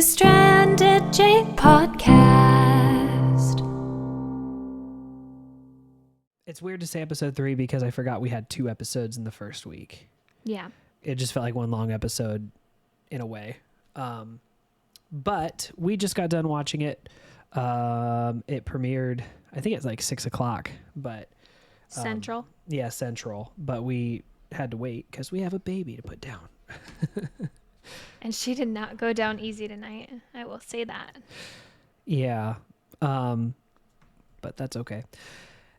StrandedJay podcast. It's weird to say episode 3 because I forgot we had 2 episodes in the first week. Yeah. It just felt like one long episode in a way. But we just got done watching it. It premiered, I think it's like 6 o'clock, but Central. Yeah, Central. But we had to wait because we have a baby to put down. And she did not go down easy tonight. I will say that. Yeah. But that's okay.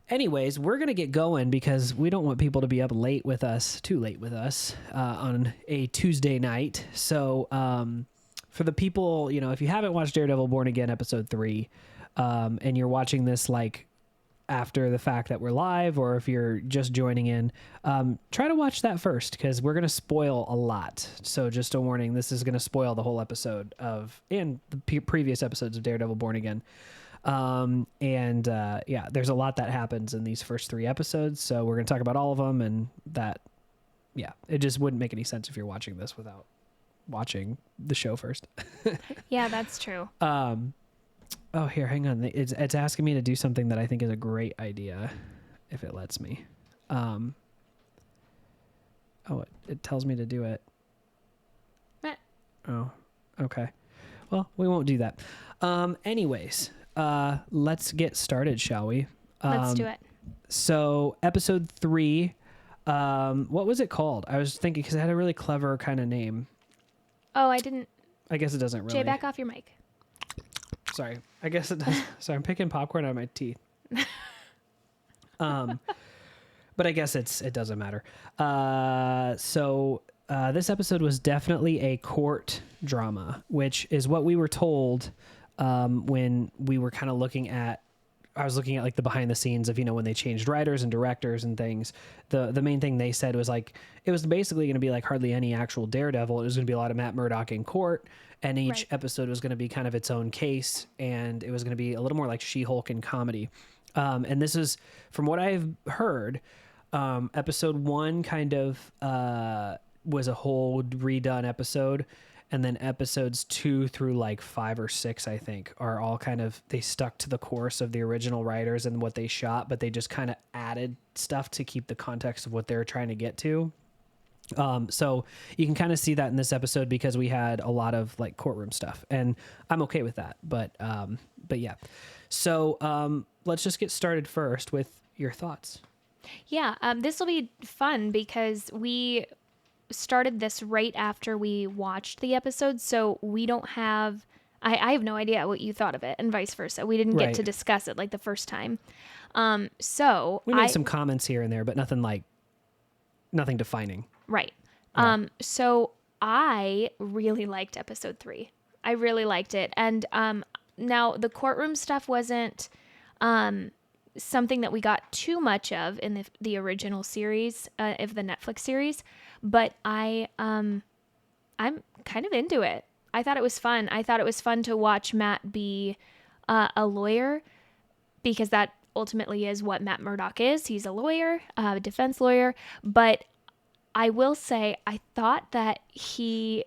Anyways, we're going to get going because we don't want people to be up too late with us on a Tuesday night. So for the people, if you haven't watched Daredevil Born Again episode 3 and you're watching this like after the fact that we're live, or if you're just joining in, try to watch that first because we're going to spoil a lot. So just a warning, this is going to spoil the whole episode and the previous episodes of Daredevil Born Again. Yeah, there's a lot that happens in these first 3 episodes. So we're going to talk about all of them, and it just wouldn't make any sense if you're watching this without watching the show first. Yeah, that's true. Oh, here, hang on. It's asking me to do something that I think is a great idea, if it lets me. It tells me to do it. Oh, okay. Well, we won't do that. Anyways, let's get started, shall we? Let's do it. So, episode 3, what was it called? I was thinking because it had a really clever kind of name. Oh, I didn't. I guess it doesn't really. Jay, back off your mic. Sorry. I guess it does. Sorry, I'm picking popcorn out of my teeth. But I guess it doesn't matter. So this episode was definitely a court drama, which is what we were told when we were kind of I was looking at like the behind the scenes of, when they changed writers and directors and things. The main thing they said was like, it was basically going to be like hardly any actual Daredevil. It was going to be a lot of Matt Murdock in court, and each episode was going to be kind of its own case, and it was going to be a little more like She-Hulk in comedy. And this is, from what I've heard, episode 1 kind of was a whole redone episode. And then episodes 2 through like 5 or 6, I think, are all they stuck to the course of the original writers and what they shot, but they just kind of added stuff to keep the context of what they're trying to get to. So you can kind of see that in this episode because we had a lot of like courtroom stuff, and I'm okay with that. But yeah. So let's just get started first with your thoughts. Yeah, this will be fun because we started this right after we watched the episode, so we don't have I have no idea what you thought of it, and vice versa. We didn't get to discuss it like the first time. So we made some comments here and there, but nothing defining. Right. Yeah. So I really liked episode 3. I really liked it. And now the courtroom stuff wasn't something that we got too much of in the original series, of the Netflix series, but I'm kind of into it. I thought it was fun. I thought it was fun to watch Matt be a lawyer, because that ultimately is what Matt Murdock is. He's a lawyer, a defense lawyer. But I will say, I thought that he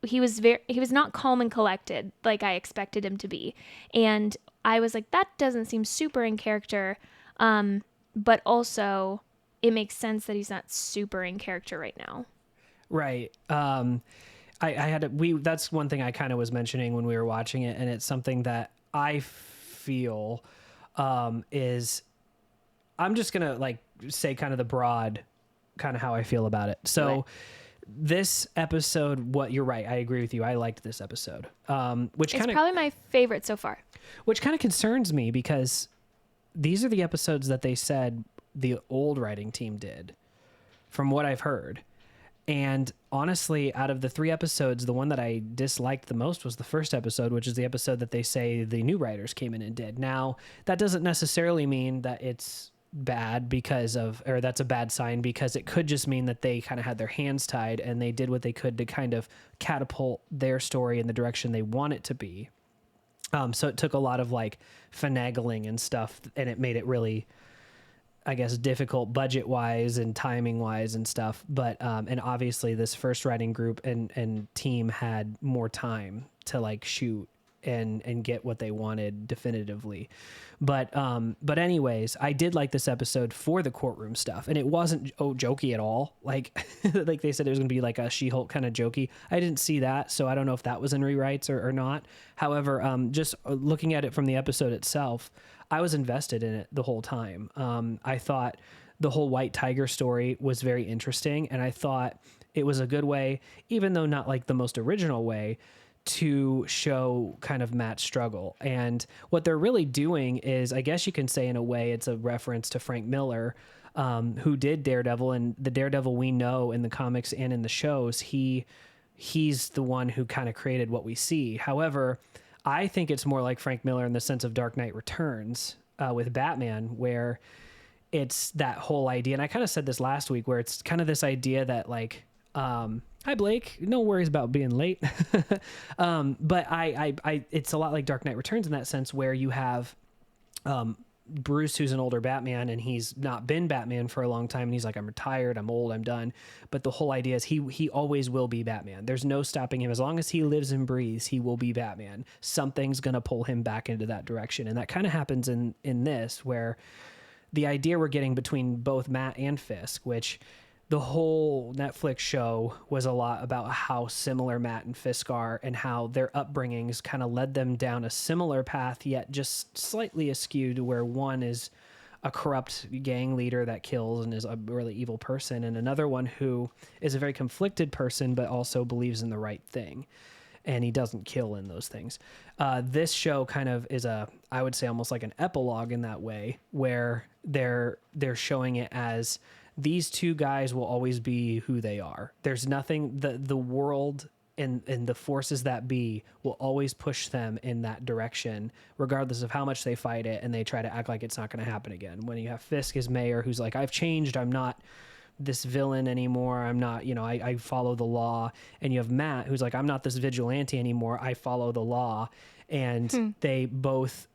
was not calm and collected like I expected him to be. And I was like, that doesn't seem super in character. But also it makes sense that he's not super in character right now. Right. That's one thing I kind of was mentioning when we were watching it. And it's something that I feel, is I'm just going to like say kind of the broad kind of how I feel about it. So this episode, you're right. I agree with you. I liked this episode. It's probably my favorite so far. Which kind of concerns me because these are the episodes that they said the old writing team did, from what I've heard. And honestly, out of the 3 episodes, the one that I disliked the most was the first episode, which is the episode that they say the new writers came in and did. Now, that doesn't necessarily mean that it's bad or that's a bad sign, because it could just mean that they kind of had their hands tied and they did what they could to kind of catapult their story in the direction they want it to be. So it took a lot of like finagling and stuff, and it made it really I guess, difficult budget wise and timing wise and stuff. But, and obviously this first writing group and team had more time to like shoot and get what they wanted definitively. But anyways, I did like this episode for the courtroom stuff, and it wasn't jokey at all. Like, like they said, it was going to be like a She-Hulk kind of jokey. I didn't see that, so I don't know if that was in rewrites or not. However, just looking at it from the episode itself, I was invested in it the whole time. I thought the whole White Tiger story was very interesting, and I thought it was a good way, even though not like the most original way, to show kind of Matt's struggle. And what they're really doing is, I guess you can say in a way, it's a reference to Frank Miller, who did Daredevil, and the Daredevil we know in the comics and in the shows, he's the one who kind of created what we see. However, I think it's more like Frank Miller in the sense of Dark Knight Returns with Batman, where it's that whole idea. And I kind of said this last week, where it's kind of this idea that like, hi Blake, no worries about being late. But I, it's a lot like Dark Knight Returns in that sense, where you have, Bruce, who's an older Batman, and he's not been Batman for a long time. And he's like, I'm retired, I'm old, I'm done. But the whole idea is he always will be Batman. There's no stopping him. As long as he lives and breathes, he will be Batman. Something's going to pull him back into that direction. And that kind of happens in this, where the idea we're getting between both Matt and Fisk, which the whole Netflix show was a lot about how similar Matt and Fisk are, and how their upbringings kind of led them down a similar path, yet just slightly askew, to where one is a corrupt gang leader that kills and is a really evil person, and another one who is a very conflicted person but also believes in the right thing, and he doesn't kill in those things. This show kind of is I would say almost like an epilogue in that way, where they're showing it as these two guys will always be who they are. There's nothing, the world and the forces that be will always push them in that direction, regardless of how much they fight it and they try to act like it's not going to happen again. When you have Fisk as mayor, who's like, I've changed, I'm not this villain anymore, I'm not, I follow the law. And you have Matt, who's like, I'm not this vigilante anymore, I follow the law. And they both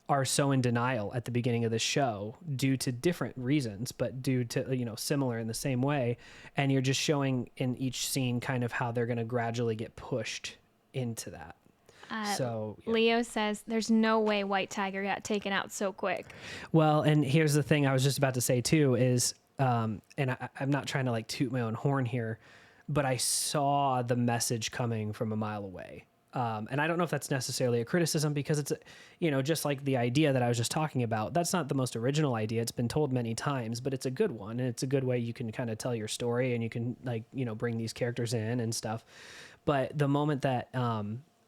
are so in denial at the beginning of the show due to different reasons, but due to, similar in the same way. And you're just showing in each scene kind of how they're going to gradually get pushed into that. So yeah. Leo says there's no way White Tiger got taken out so quick. Well, and here's the thing I was just about to say too is, and I'm not trying to like toot my own horn here, but I saw the message coming from a mile away. And I don't know if that's necessarily a criticism, because it's, just like the idea that I was just talking about, that's not the most original idea. It's been told many times, but it's a good one. And it's a good way you can kind of tell your story, and you can bring these characters in and stuff. But the moment that,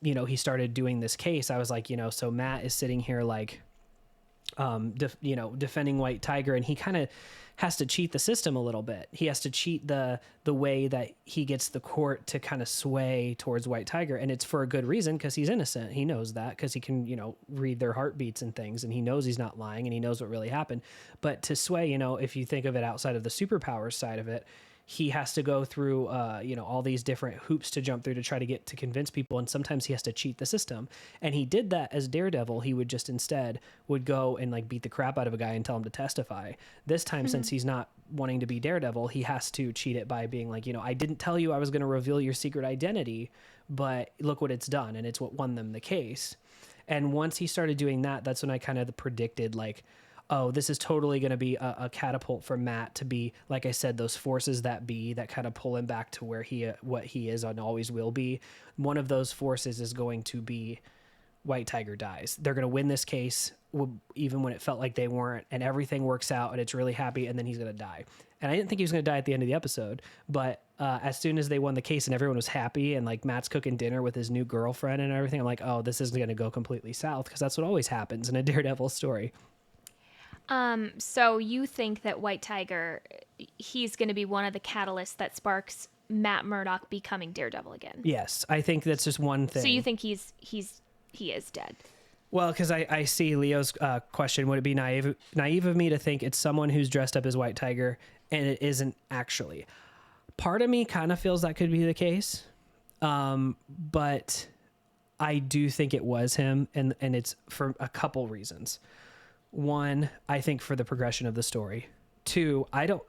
he started doing this case, I was like, so Matt is sitting here like, defending White Tiger, and he kind of has to cheat the system a little bit. He has to cheat the way that he gets the court to kind of sway towards White Tiger. And it's for a good reason, because he's innocent. He knows that, because he can, read their heartbeats and things, and he knows he's not lying, and he knows what really happened. But to sway, if you think of it outside of the superpowers side of it, he has to go through, all these different hoops to jump through to try to get to convince people. And sometimes he has to cheat the system. And he did that as Daredevil. He would just instead would go and like beat the crap out of a guy and tell him to testify. This time, since he's not wanting to be Daredevil, he has to cheat it by being like, I didn't tell you I was going to reveal your secret identity, but look what it's done. And it's what won them the case. And once he started doing that, that's when I kind of predicted like, oh, this is totally going to be a catapult for Matt to be, like I said, those forces that be that kind of pull him back to where what he is and always will be. One of those forces is going to be White Tiger dies. They're going to win this case, even when it felt like they weren't, and everything works out and it's really happy, and then he's going to die. And I didn't think he was going to die at the end of the episode, but as soon as they won the case and everyone was happy, and like Matt's cooking dinner with his new girlfriend and everything, I'm like, oh, this isn't going to go completely south, because that's what always happens in a Daredevil story. So you think that White Tiger, he's going to be one of the catalysts that sparks Matt Murdock becoming Daredevil again? Yes, I think that's just one thing. So you think he is dead? Well, because I see Leo's question. Would it be naive of me to think it's someone who's dressed up as White Tiger and it isn't actually? Part of me kind of feels that could be the case, but I do think it was him, and it's for a couple reasons. One, I think for the progression of the story. Two, I don't,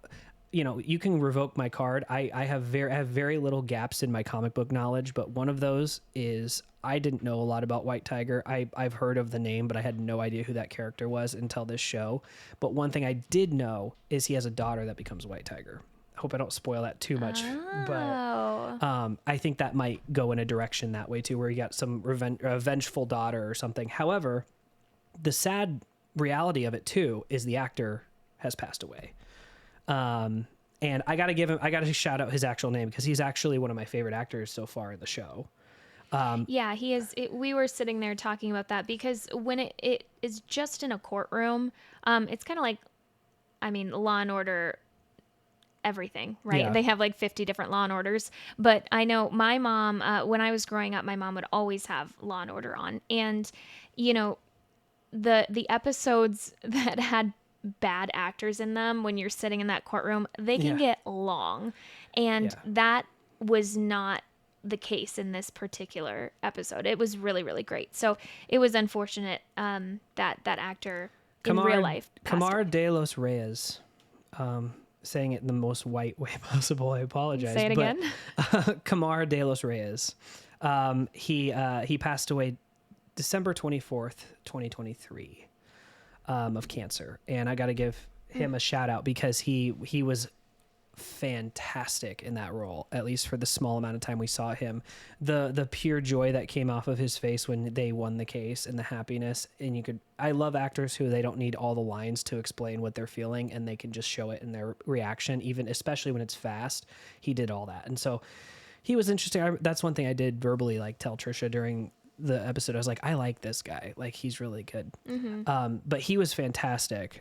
you can revoke my card. I have very little gaps in my comic book knowledge, but one of those is I didn't know a lot about White Tiger. I've heard of the name, but I had no idea who that character was until this show. But one thing I did know is he has a daughter that becomes White Tiger. I hope I don't spoil that too much, but I think that might go in a direction that way too, where you got some vengeful daughter or something. However, the sad reality of it too is the actor has passed away. And I got to shout out his actual name because he's actually one of my favorite actors so far in the show. Yeah, he is. We were sitting there talking about that because when it is just in a courtroom, it's kind of like, Law and Order, everything, right? Yeah. They have like 50 different Law and Orders. But I know my mom, when I was growing up, my mom would always have Law and Order on. And, the episodes that had bad actors in them, when you're sitting in that courtroom, they can get long. And that was not the case in this particular episode. It was really, really great. So it was unfortunate that actor in real life Camar de los Reyes, saying it in the most white way possible. I apologize. Say it again. Camar de los Reyes. He passed away December 24th, 2023, of cancer. And I got to give him a shout out because he was fantastic in that role, at least for the small amount of time we saw him. The pure joy that came off of his face when they won the case and the happiness. And I love actors who they don't need all the lines to explain what they're feeling and they can just show it in their reaction, even especially when it's fast. He did all that. And so he was interesting. That's one thing I did verbally tell Trisha during the episode. I was like, I like this guy. He's really good. Mm-hmm. But he was fantastic.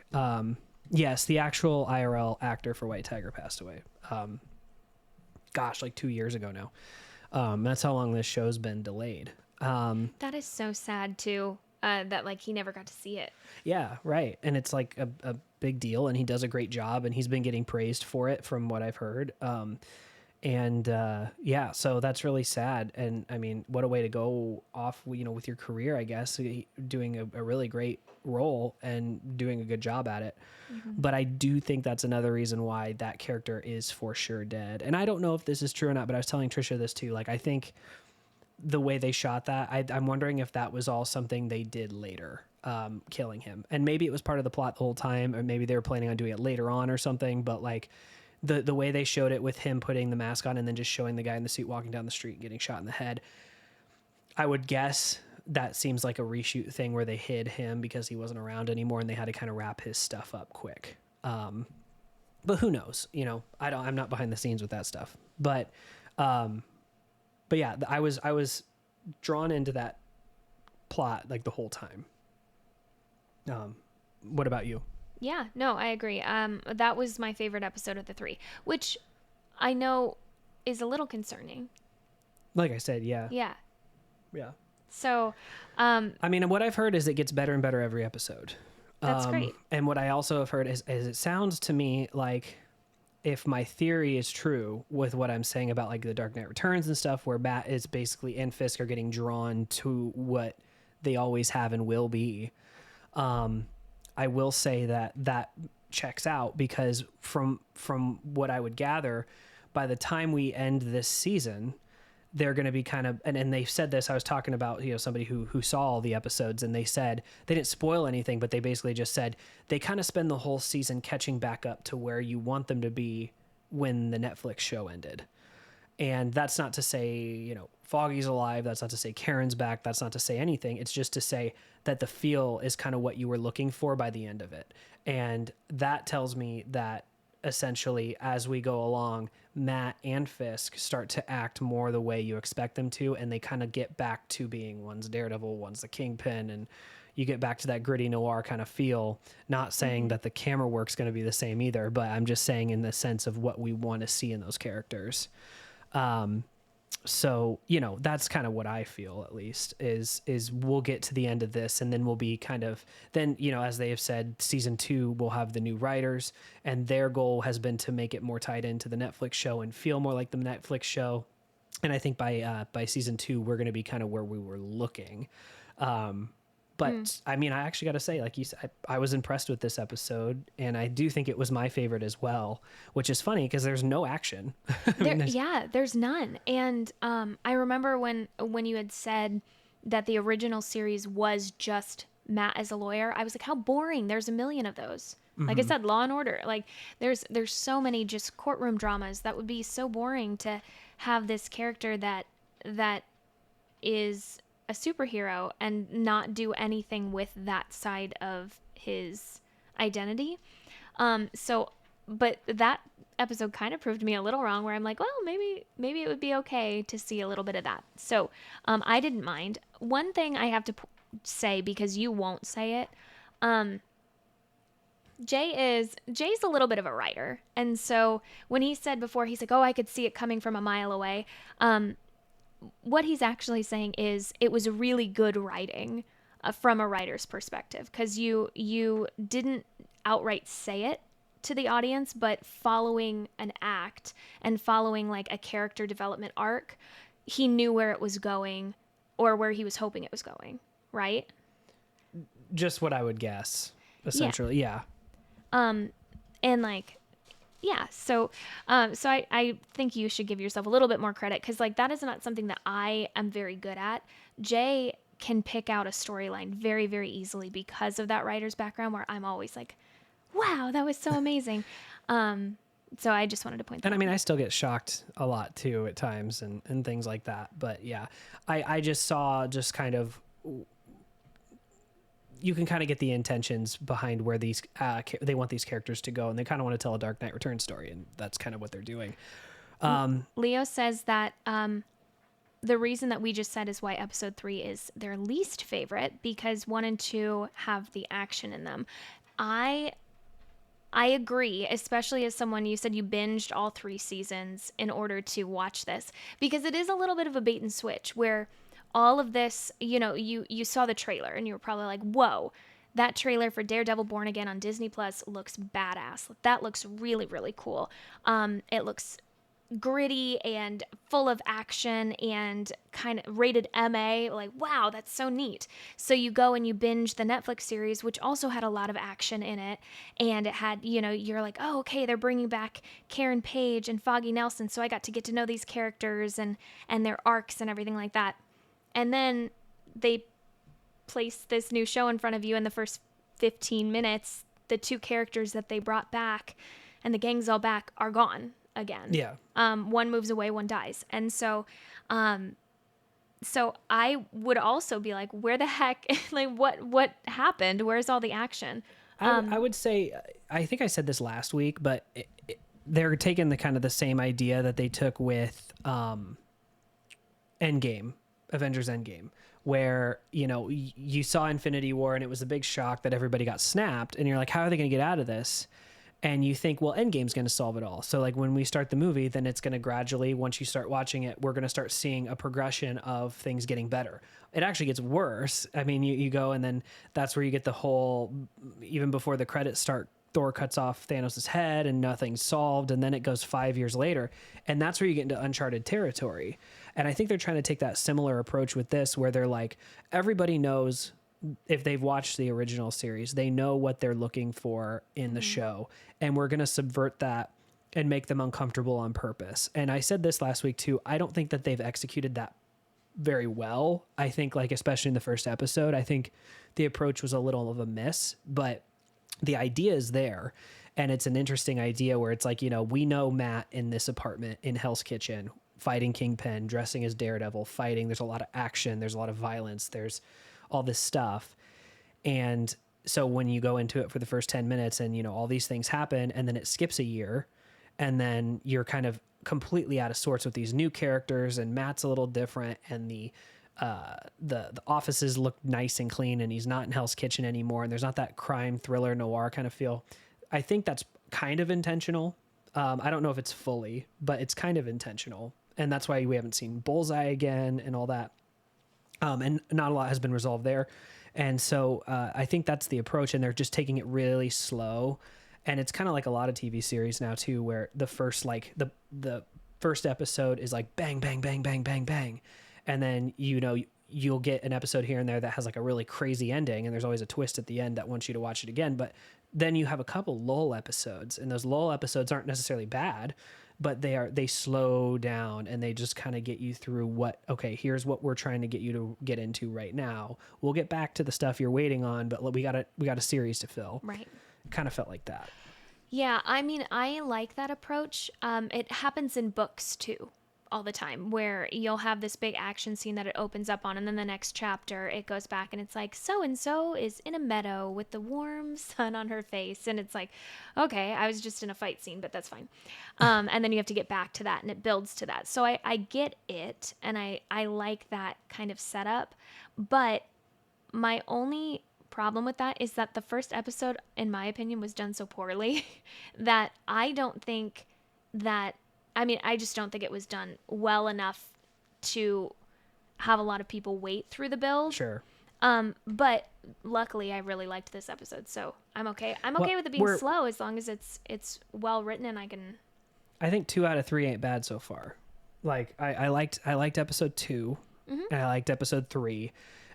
Yes, the actual IRL actor for White Tiger passed away. 2 years ago now. That's how long this show's been delayed. That is so sad too. That he never got to see it. Yeah, right. And it's a big deal, and he does a great job, and he's been getting praised for it from what I've heard. So that's really sad. And what a way to go off, with your career, I guess, doing a really great role and doing a good job at it. Mm-hmm. But I do think that's another reason why that character is for sure dead. And I don't know if this is true or not, but I was telling Trisha this too. I think the way they shot that, I'm wondering if that was all something they did later, killing him. And maybe it was part of the plot the whole time, or maybe they were planning on doing it later on or something. But the way they showed it with him putting the mask on and then just showing the guy in the suit walking down the street and getting shot in the head, I would guess that seems like a reshoot thing where they hid him because he wasn't around anymore and they had to kind of wrap his stuff up quick. But who knows? I'm not behind the scenes with that stuff. But yeah, I was drawn into that plot the whole time. What about you? Yeah, no, I agree. That was my favorite episode of the 3, which I know is a little concerning. Like I said, yeah. Yeah. Yeah. So, what I've heard is it gets better and better every episode. That's great. And what I also have heard is it sounds to me like if my theory is true with what I'm saying about the Dark Knight Returns and stuff, where Matt is basically and Fisk are getting drawn to what they always have and will be. I will say that checks out because from what I would gather, by the time we end this season, they're going to be kind of, and they said this, I was talking about, somebody who saw all the episodes, and they said, they didn't spoil anything, but they basically just said they kind of spend the whole season catching back up to where you want them to be when the Netflix show ended. And that's not to say, Foggy's alive. That's not to say Karen's back. That's not to say anything. It's just to say that the feel is kind of what you were looking for by the end of it. And that tells me that essentially, as we go along, Matt and Fisk start to act more the way you expect them to, and they kind of get back to being one's Daredevil, one's the Kingpin, and you get back to that gritty noir kind of feel. Not saying that the camera work's going to be the same either, but I'm just saying in the sense of what we want to see in those characters. So, that's kind of what I feel, at least, is we'll get to the end of this, and then we'll be kind of, then, as they have said, season 2 will have the new writers, and their goal has been to make it more tied into the Netflix show and feel more like the Netflix show. And I think by season 2, we're going to be kind of where we were looking. But I mean, I actually got to say, like you said, I was impressed with this episode, and I do think it was my favorite as well, which is funny because there's no action. There's none. And I remember when you had said that the original series was just Matt as a lawyer, I was like, how boring. There's a million of those. Like I said, Law and Order. Like there's so many just courtroom dramas that would be so boring to have this character that is a superhero and not do anything with that side of his identity. So, but that episode kind of proved me a little wrong, where I'm like, well, maybe it would be okay to see a little bit of that. So, I didn't mind. One thing I have to say, because you won't say it, Jay's a little bit of a writer, and so when he said before, he's like, oh, I could see it coming from a mile away. What he's actually saying is it was really good writing from a writer's perspective, because you didn't outright say it to the audience, but following an act and following like a character development arc, he knew where it was going, or where he was hoping it was going, right? Just what I would guess, essentially. Yeah. And like, yeah, so I think you should give yourself a little bit more credit, because like that is not something that I am very good at. Jay can pick out a storyline very, very easily because of that writer's background, where I'm always like, wow, that was so amazing. So I just wanted to point that out. And I mean, I still get shocked a lot too at times and things like that. But yeah, I just saw just kind of, you can kind of get the intentions behind where these they want these characters to go, and they kind of want to tell a Dark Knight Returns story, and that's kind of what they're doing. Leo says that the reason that we just said is why episode 3 is their least favorite, because 1 and 2 have the action in them. I agree, especially as someone, you said you binged all 3 seasons in order to watch this, because it is a little bit of a bait and switch, where all of this, you saw the trailer and you were probably like, whoa, that trailer for Daredevil Born Again on Disney Plus looks badass. That looks really, really cool. It looks gritty and full of action and kind of rated MA. Like, wow, that's so neat. So you go and you binge the Netflix series, which also had a lot of action in it. And it had, you're like, oh, okay, they're bringing back Karen Page and Foggy Nelson. So I got to get to know these characters and their arcs and everything like that. And then they place this new show in front of you, in the first 15 minutes, the 2 characters that they brought back and the gang's all back are gone again. Yeah. One moves away, one dies. And so I would also be like, where the heck, like what happened? Where's all the action? I would say, I think I said this last week, but they're taking the kind of the same idea that they took with Avengers Endgame, where, you saw Infinity War and it was a big shock that everybody got snapped, and you're like, how are they going to get out of this? And you think, well, Endgame's going to solve it all. So like when we start the movie, then it's going to gradually, once you start watching it, we're going to start seeing a progression of things getting better. It actually gets worse. I mean, you go, and then that's where you get the whole, even before the credits start, Thor cuts off Thanos' head and nothing's solved. And then it goes 5 years later. And that's where you get into uncharted territory. And I think they're trying to take that similar approach with this, where they're like, everybody knows, if they've watched the original series, they know what they're looking for in the show. And we're going to subvert that and make them uncomfortable on purpose. And I said this last week too. I don't think that they've executed that very well. I think, like, especially in the first episode, I think the approach was a little of a miss, but the idea is there. And it's an interesting idea where it's like, we know Matt in this apartment in Hell's Kitchen, fighting Kingpin, dressing as Daredevil, fighting. There's a lot of action. There's a lot of violence. There's all this stuff. And so when you go into it for the first 10 minutes and, all these things happen, and then it skips a year, and then you're kind of completely out of sorts with these new characters, and Matt's a little different, and the offices look nice and clean, and he's not in Hell's Kitchen anymore, and there's not that crime thriller noir kind of feel. I think that's kind of intentional. I don't know if it's fully, but it's kind of intentional. And that's why we haven't seen Bullseye again and all that. And not a lot has been resolved there. And so I think that's the approach, and they're just taking it really slow. And it's kind of like a lot of TV series now too, where the first, like the first episode is like bang, bang, bang, bang, bang, bang. And then, you'll get an episode here and there that has like a really crazy ending, and there's always a twist at the end that wants you to watch it again. But then you have a couple lull episodes, and those lull episodes aren't necessarily bad, but they slow down and they just kind of get you through okay, here's what we're trying to get you to get into right now. We'll get back to the stuff you're waiting on, but we got a series to fill. Right. It kind of felt like that. Yeah, I mean, I like that approach. It happens in books too, all the time, where you'll have this big action scene that it opens up on, and then the next chapter it goes back and it's like, so and so is in a meadow with the warm sun on her face, and it's like, okay, I was just in a fight scene, but that's fine. And then you have to get back to that, and it builds to that. So I get it, and I like that kind of setup, but my only problem with that is that the first episode, in my opinion, was done so poorly that I don't think that, I mean, I just don't think it was done well enough to have a lot of people wait through the build. Sure. But luckily I really liked this episode, so I'm okay. I'm okay with it being slow as long as it's well written and I think 2 out of 3 ain't bad so far. Like I liked episode 2, and I liked episode 3.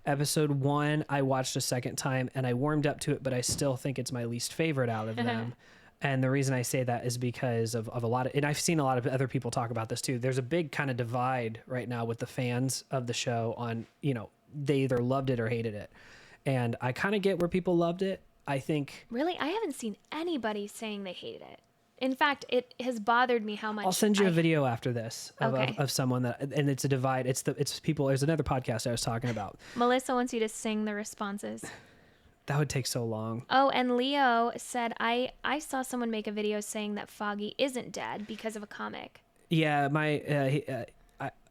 Episode 1 I watched a second time and I warmed up to it, but I still think it's my least favorite out of them. And the reason I say that is because of a lot of, and I've seen a lot of other people talk about this too. There's a big kind of divide right now with the fans of the show on, they either loved it or hated it. And I kind of get where people loved it. I think. Really? I haven't seen anybody saying they hated it. In fact, it has bothered me how much. I'll send you a video after this of someone that, and it's a divide. It's people. There's another podcast I was talking about. Melissa wants you to sing the responses. That would take so long. Oh, and Leo said, I saw someone make a video saying that Foggy isn't dead because of a comic. Yeah,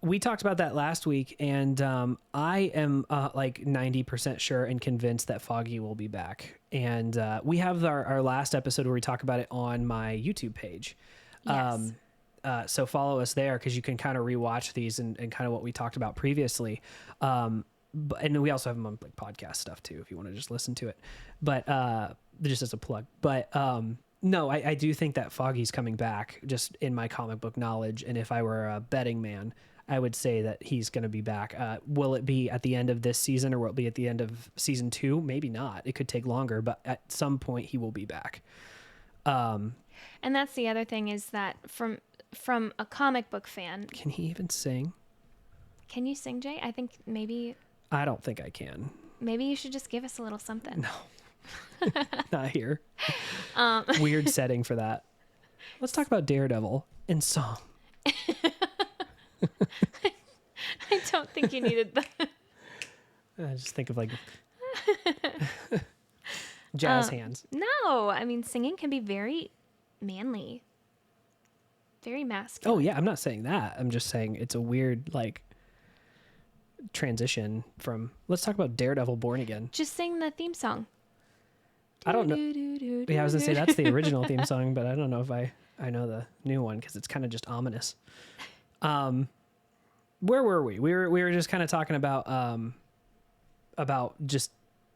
we talked about that last week, and I am like 90% sure and convinced that Foggy will be back. And we have our last episode where we talk about it on my YouTube page. Yes. So follow us there because you can kind of rewatch these and kind of what we talked about previously. And we also have them on like podcast stuff too, if you want to just listen to it, but just as a plug. But no, I do think that Foggy's coming back, just in my comic book knowledge. And if I were a betting man, I would say that he's going to be back. Will it be at the end of this season, or will it be at the end of season 2? Maybe not. It could take longer, but at some point he will be back. And that's the other thing, is that from a comic book fan. Can he even sing? Can you sing, Jay? I think maybe. I don't think I can. Maybe you should just give us a little something. No, not here. Weird setting for that. Let's talk about Daredevil in song. I don't think you needed that. I just think of like jazz hands. No, I mean, singing can be very manly, very masculine. Oh yeah, I'm not saying that. I'm just saying it's a weird like transition from. Let's talk about Daredevil Born Again. Just sing the theme song. I don't know. Yeah, I was gonna say that's the original theme song, but I don't know if I know the new one because it's kind of just ominous. Where were we? We were just kind of talking about just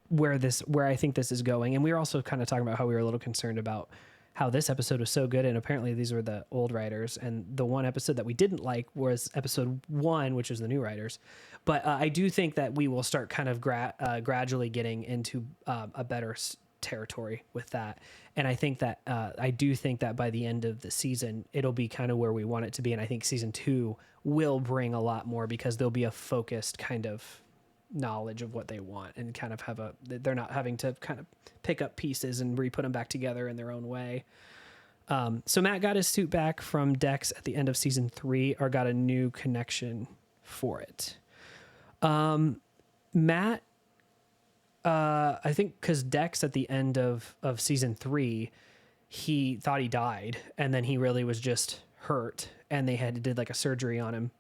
where I think this is going, and we were also kind of talking about how we were a little concerned about how this episode was so good, and apparently these were the old writers, and the one episode that we didn't like was episode 1, which was the new writers. But I do think that we will start kind of gradually getting into a better territory with that, and I think that I do think that by the end of the season it'll be kind of where we want it to be, and I think season 2 will bring a lot more because there'll be a focused kind of knowledge of what they want, and kind of they're not having to kind of pick up pieces and re-put them back together in their own way. So Matt got his suit back from Dex at the end of season 3, or got a new connection for it. Matt, I think because Dex at the end of season 3, he thought he died, and then he really was just hurt, and they did like a surgery on him,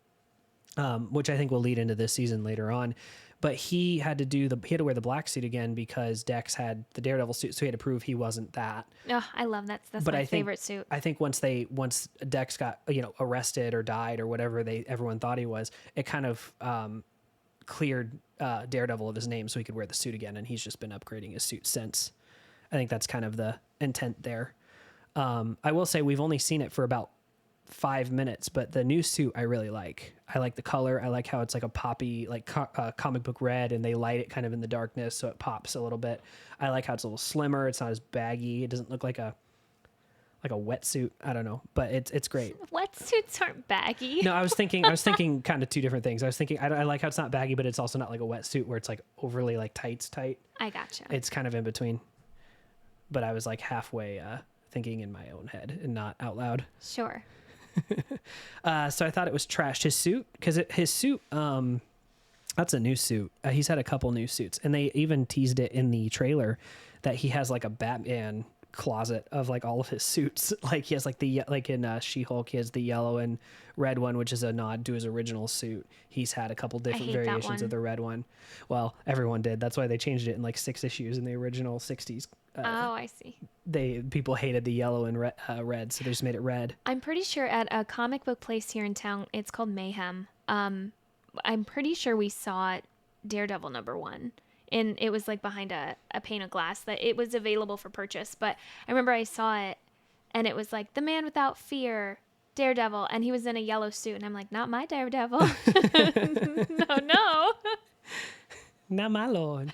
which I think will lead into this season later on. But he had to wear the black suit again because Dex had the Daredevil suit, so he had to prove he wasn't that. Oh, I love that. That's my favorite suit. I think once Dex got arrested or died or whatever everyone thought he was, it kind of cleared Daredevil of his name so he could wear the suit again, and he's just been upgrading his suit since. I think that's kind of the intent there. I will say we've only seen it for about 5 minutes, but the new suit I really like. I like the color. I like how it's like a poppy, like comic book red, and they light it kind of in the darkness so it pops a little bit. I like how it's a little slimmer. It's not as baggy. It doesn't look like a wetsuit. I don't know, but it's great. Wetsuits aren't baggy. No, I was thinking kind of two different things. I was thinking I like how it's not baggy, but it's also not like a wetsuit where it's like overly like tight. I gotcha. It's kind of in between. But I was like halfway thinking in my own head and not out loud. Sure. So I thought it was trashed. His suit, because his suit, that's a new suit. He's had a couple new suits, and they even teased it in the trailer that he has like a Batman closet of like all of his suits. Like he has like in She-Hulk, he has the yellow and red one, which is a nod to his original suit. He's had a couple different variations of the red one. Well, everyone did. That's why they changed it in like 6 issues in the original 60s. I see. People hated the yellow and red, so they just made it red. I'm pretty sure at a comic book place here in town, it's called Mayhem. I'm pretty sure we saw Daredevil #1. And it was like behind a pane of glass that it was available for purchase. But I remember I saw it and it was like the man without fear, Daredevil. And he was in a yellow suit. And I'm like, not my Daredevil. No. Not my lord.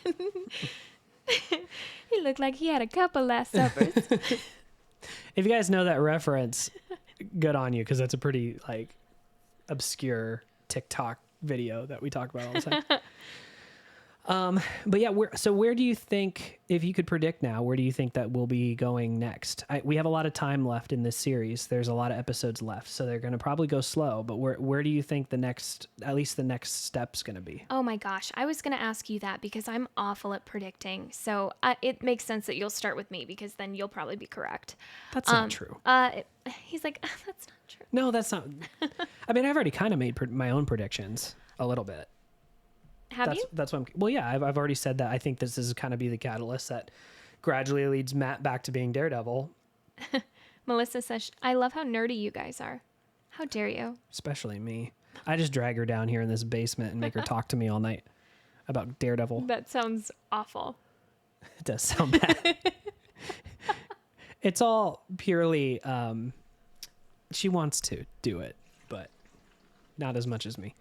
He looked like he had a couple last suppers. If you guys know that reference, good on you, because that's a pretty like obscure TikTok video that we talk about all the time. But yeah, where do you think, if you could predict now, where do you think that we'll be going next? We have a lot of time left in this series. There's a lot of episodes left, so they're going to probably go slow. But where do you think at least the next step's going to be? Oh my gosh, I was going to ask you that because I'm awful at predicting. So it makes sense that you'll start with me because then you'll probably be correct. That's not true. He's like, that's not true. No, that's not. I mean, I've already kind of made my own predictions a little bit. Have you? That's what well, yeah, I've already said that. I think this is kind of be the catalyst that gradually leads Matt back to being Daredevil. Melissa says, I love how nerdy you guys are. How dare you? Especially me. I just drag her down here in this basement and make her talk to me all night about Daredevil. That sounds awful. It does sound bad. It's all purely, she wants to do it, but not as much as me.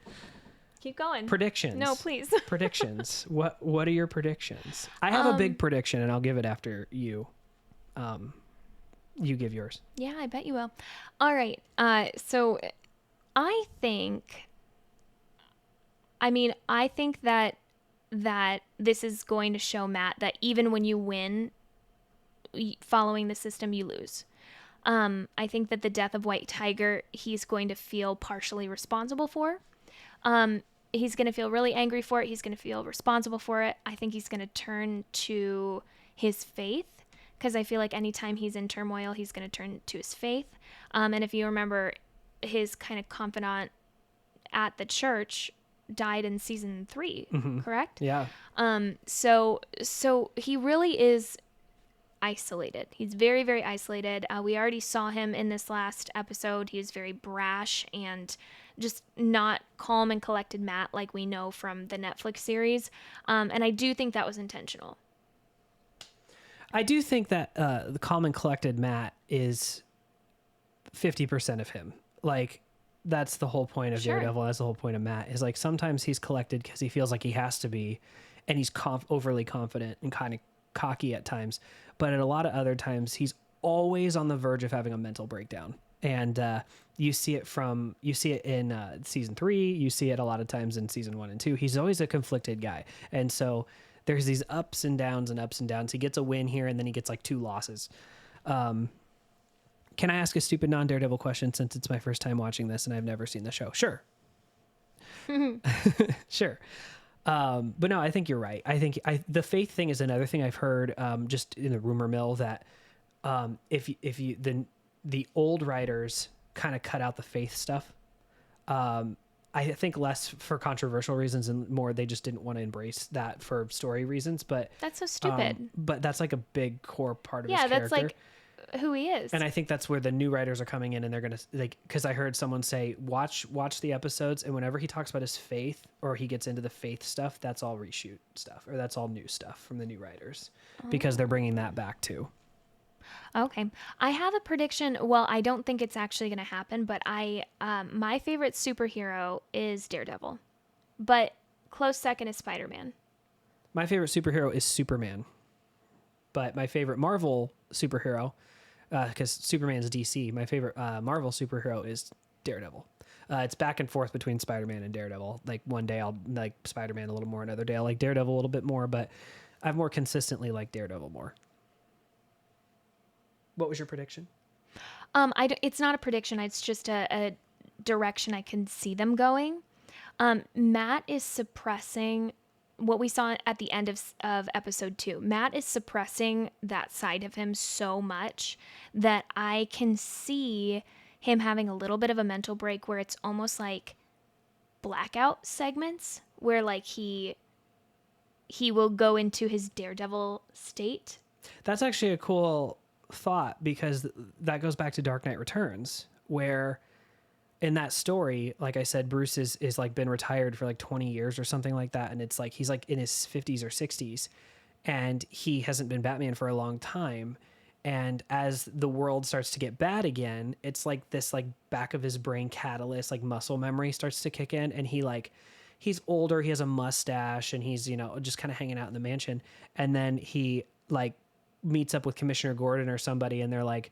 Keep going. Predictions. No, please. Predictions. What are your predictions? I have a big prediction, and I'll give it after you. You give yours. Yeah, I bet you will. All right. So I think that this is going to show Matt that even when you win following the system, you lose. I think that the death of White Tiger, he's going to feel partially responsible for. He's going to feel really angry for it. He's going to feel responsible for it. I think he's going to turn to his faith because I feel like anytime he's in turmoil, he's going to turn to his faith. And if you remember, his kind of confidant at the church died in season 3, correct? Yeah. So he really is isolated. He's very, very isolated. We already saw him in this last episode. He is very brash and just not calm and collected Matt like we know from the Netflix series. And I do think that was intentional. I do think that the calm and collected Matt is 50% of him. Like, that's the whole point of Daredevil. That's the whole point of Matt, is like sometimes he's collected because he feels like he has to be, and he's overly confident and kind of cocky at times. But at a lot of other times, he's always on the verge of having a mental breakdown. And you see it in season 3. You see it a lot of times in season 1 and 2. He's always a conflicted guy. And so there's these ups and downs and ups and downs. He gets a win here and then he gets like 2 losses. Can I ask a stupid non-Daredevil question since it's my first time watching this and I've never seen the show? Sure. Sure. But no, I think you're right. I think the faith thing is another thing I've heard just in the rumor mill that if the old writers kind of cut out the faith stuff. I think less for controversial reasons and more they just didn't want to embrace that for story reasons. But that's so stupid. But that's like a big core part of his character. Yeah, that's like who he is. And I think that's where the new writers are coming in and they're going to like, because I heard someone say, watch the episodes. And whenever he talks about his faith or he gets into the faith stuff, that's all reshoot stuff or that's all new stuff from the new writers because they're bringing that back too. Okay. I have a prediction. Well, I don't think it's actually going to happen, but my favorite superhero is Daredevil. But close second is Spider-Man. My favorite superhero is Superman, but my favorite Marvel superhero, because Superman's DC, my favorite Marvel superhero is Daredevil. It's back and forth between Spider-Man and Daredevil. Like one day I'll like Spider-Man a little more, another day I'll like Daredevil a little bit more, but I've more consistently liked Daredevil more. What was your prediction? It's not a prediction. It's just a direction I can see them going. Matt is suppressing what we saw at the end of episode 2. Matt is suppressing that side of him so much that I can see him having a little bit of a mental break where it's almost like blackout segments where like he will go into his Daredevil state. That's actually a cool thought because that goes back to Dark Knight Returns, where in that story, like I said, Bruce is like been retired for like 20 years or something like that. And it's like, he's like in his 50s or 60s and he hasn't been Batman for a long time. And as the world starts to get bad again, it's like this like back of his brain catalyst, like muscle memory starts to kick in. And he's older, he has a mustache and he's, just kind of hanging out in the mansion. And then he like meets up with Commissioner Gordon or somebody and they're like,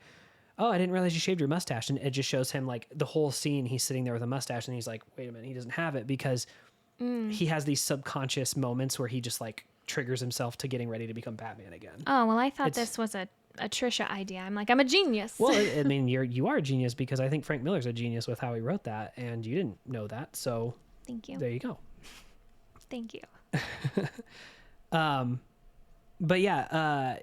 oh, I didn't realize you shaved your mustache. And it just shows him like the whole scene. He's sitting there with a mustache and he's like, wait a minute, he doesn't have it because he has these subconscious moments where he just like triggers himself to getting ready to become Batman again. Oh, well, I thought this was a Trisha idea. I'm like, I'm a genius. Well, I mean, you are a genius because I think Frank Miller's a genius with how he wrote that. And you didn't know that. So thank you. There you go. Thank you. But yeah,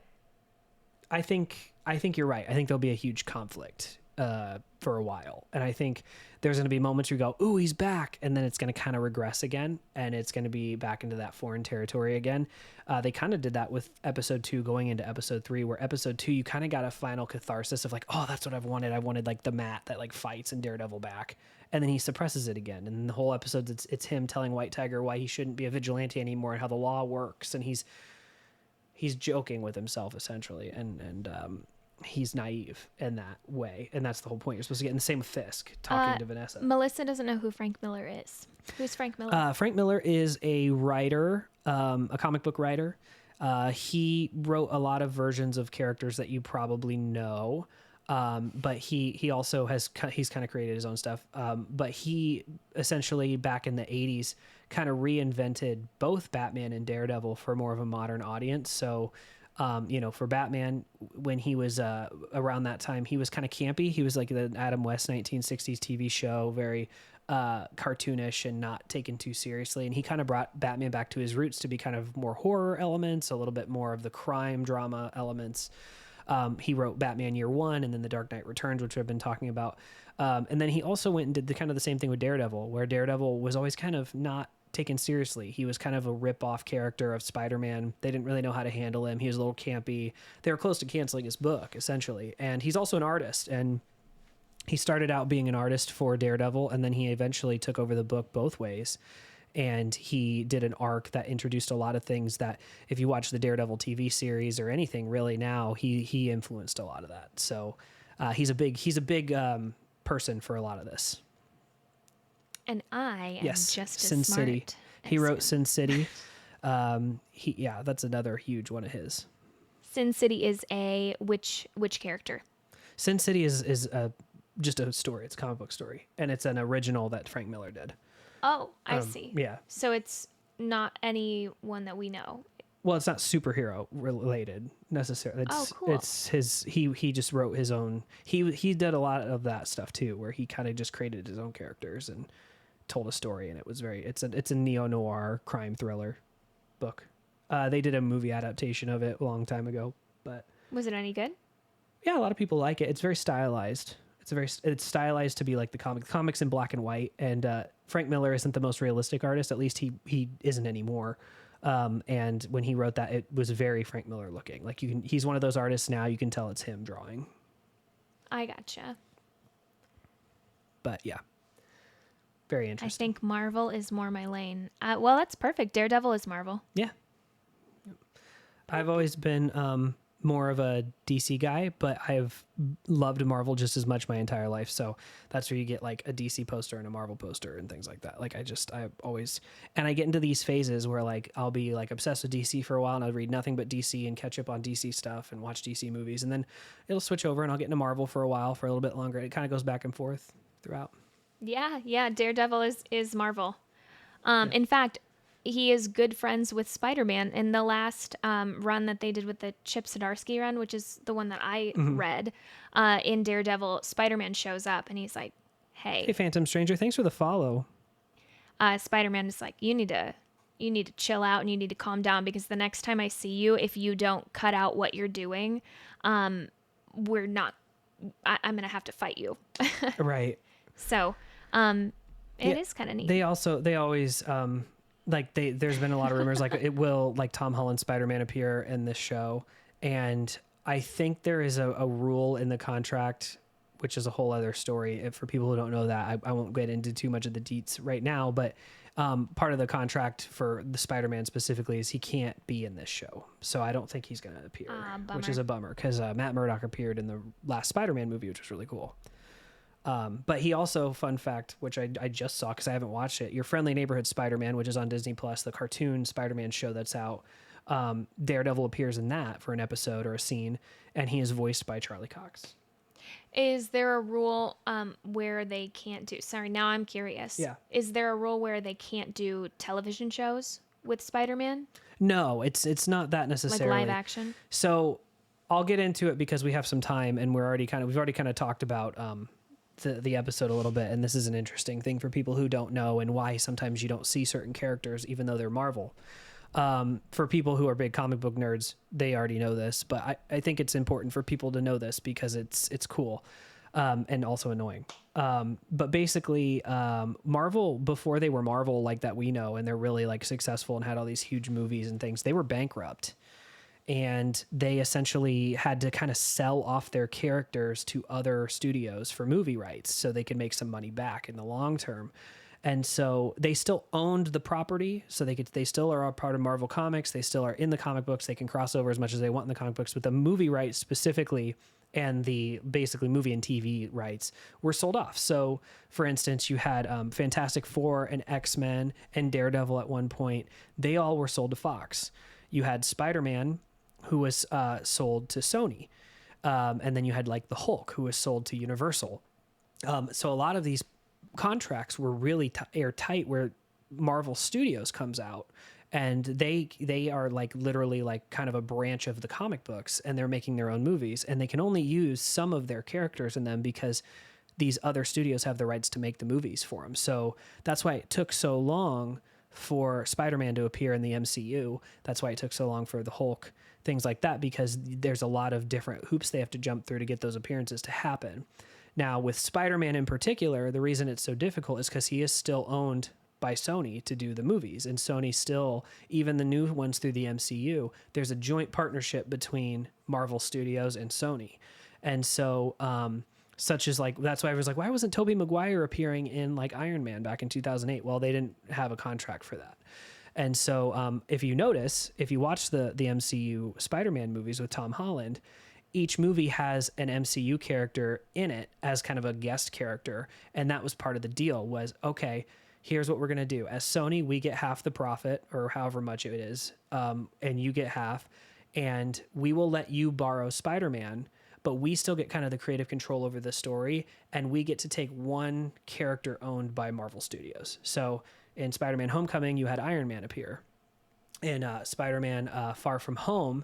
I think you're right. I think there'll be a huge conflict for a while. And I think there's going to be moments where you go, ooh, he's back. And then it's going to kind of regress again. And it's going to be back into that foreign territory again. They kind of did that with episode 2 going into episode 3, where episode 2, you kind of got a final catharsis of like, oh, that's what I've wanted. I wanted like the Matt that like fights in Daredevil back. And then he suppresses it again. And the whole episode, it's him telling White Tiger why he shouldn't be a vigilante anymore and how the law works. And he's joking with himself essentially. And he's naive in that way. And that's the whole point. You're supposed to get in the same with Fisk talking to Vanessa. Melissa doesn't know who Frank Miller is. Who's Frank Miller? Frank Miller is a writer, a comic book writer. He wrote a lot of versions of characters that you probably know. But he also he's kind of created his own stuff. But he essentially back in the 80s kind of reinvented both Batman and Daredevil for more of a modern audience. So, for Batman, when he was around that time, he was kind of campy. He was like the Adam West 1960s TV show, very cartoonish and not taken too seriously. And he kind of brought Batman back to his roots to be kind of more horror elements, a little bit more of the crime drama elements. He wrote Batman Year One and then The Dark Knight Returns, which I've been talking about. And then he also went and did the same thing with Daredevil, where Daredevil was always kind of not taken seriously. He was kind of a rip-off character of Spider-Man. They didn't really know how to handle him. He was a little campy. They were close to canceling his book, essentially. And he's also an artist, and he started out being an artist for Daredevil, and then he eventually took over the book both ways. And he did an arc that introduced a lot of things that if you watch the Daredevil TV series or anything really now, he influenced a lot of that. So he's a big person for a lot of this. And I am just as Sin smart. City. He wrote Sin City. That's another huge one of his. Sin City is a which character? Sin City is just a story. It's a comic book story, and it's an original that Frank Miller did. Oh, I see. Yeah. So it's not any one that we know. Well, it's not superhero related necessarily. Cool. It's his. He just wrote his own. He did a lot of that stuff too, where he kind of just created his own characters and told a story, and it was it's a neo-noir crime thriller book. They did a movie adaptation of it a long time ago, but was it any good? Yeah, a lot of people like it. It's very stylized. It's stylized to be like the comic. The comic's in black and white, and Frank Miller isn't the most realistic artist. At least he isn't anymore. And when he wrote that, it was very Frank Miller looking. Like he's one of those artists now. You can tell it's him drawing. I gotcha. But yeah, very interesting. I think Marvel is more my lane. Well, that's perfect. Daredevil is Marvel. Yeah. I've always been more of a DC guy, but I've loved Marvel just as much my entire life. So that's where you get like a DC poster and a Marvel poster and things like that. Like I always, and I get into these phases where like I'll be like obsessed with DC for a while and I'll read nothing but DC and catch up on DC stuff and watch DC movies. And then it'll switch over and I'll get into Marvel for a while, for a little bit longer. It kind of goes back and forth throughout. Yeah. Daredevil is Marvel. In fact, he is good friends with Spider-Man. In the last run that they did with the Chip Zdarsky run, which is the one that I read, in Daredevil, Spider-Man shows up and he's like, Hey, Phantom Stranger, thanks for the follow. Spider-Man is like, you need to chill out and you need to calm down, because the next time I see you, if you don't cut out what you're doing, I'm going to have to fight you. Right. So, it is kind of neat. They always, there's been a lot of rumors, like it will, like Tom Holland's Spider-Man appear in this show. And I think there is a rule in the contract, which is a whole other story. For people who don't know that, I won't get into too much of the deets right now, but part of the contract for the Spider-Man specifically is he can't be in this show. So I don't think he's going to appear, which is a bummer, because Matt Murdock appeared in the last Spider-Man movie, which was really cool. But he also, fun fact, which I just saw because I haven't watched it, Your Friendly Neighborhood Spider-Man, which is on Disney Plus, the cartoon Spider-Man show that's out. Daredevil appears in that for an episode or a scene, and he is voiced by Charlie Cox. Is there a rule where they can't do... Sorry, now I'm curious. Yeah. Is there a rule where they can't do television shows with Spider-Man? No, it's not that necessarily. Like live action? So I'll get into it because we have some time, and we've already kind of talked about the episode a little bit, and this is an interesting thing for people who don't know and why sometimes you don't see certain characters even though they're Marvel. For people who are big comic book nerds, they already know this, but I think it's important for people to know this because it's cool and also annoying. But basically, Marvel, before they were Marvel like that we know, and they're really like successful and had all these huge movies and things, they were bankrupt. And they essentially had to kind of sell off their characters to other studios for movie rights so they could make some money back in the long term. And so they still owned the property, so they still are a part of Marvel Comics. They still are in the comic books. They can cross over as much as they want in the comic books, but the movie rights specifically and the basically movie and TV rights were sold off. So, for instance, you had Fantastic Four and X-Men and Daredevil at one point. They all were sold to Fox. You had Spider-Man, who was sold to Sony. And then you had like the Hulk, who was sold to Universal. So a lot of these contracts were really airtight, where Marvel Studios comes out and they are like literally like kind of a branch of the comic books, and they're making their own movies, and they can only use some of their characters in them because these other studios have the rights to make the movies for them. So that's why it took so long for Spider-Man to appear in the MCU. That's why it took so long for the Hulk, things like that, because there's a lot of different hoops they have to jump through to get those appearances to happen. Now, with Spider-Man in particular, the reason it's so difficult is because he is still owned by Sony to do the movies. And Sony still, even the new ones through the MCU, there's a joint partnership between Marvel Studios and Sony. And so, such as like, that's why I was like, why wasn't Tobey Maguire appearing in like Iron Man back in 2008? Well, they didn't have a contract for that. And so if you notice, if you watch the MCU Spider-Man movies with Tom Holland, each movie has an MCU character in it as kind of a guest character. And that was part of the deal was, okay, here's what we're going to do. As Sony, we get half the profit or however much it is, and you get half. And we will let you borrow Spider-Man, but we still get kind of the creative control over the story. And we get to take one character owned by Marvel Studios. So in Spider-Man Homecoming, you had Iron Man appear. In Spider-Man Far From Home,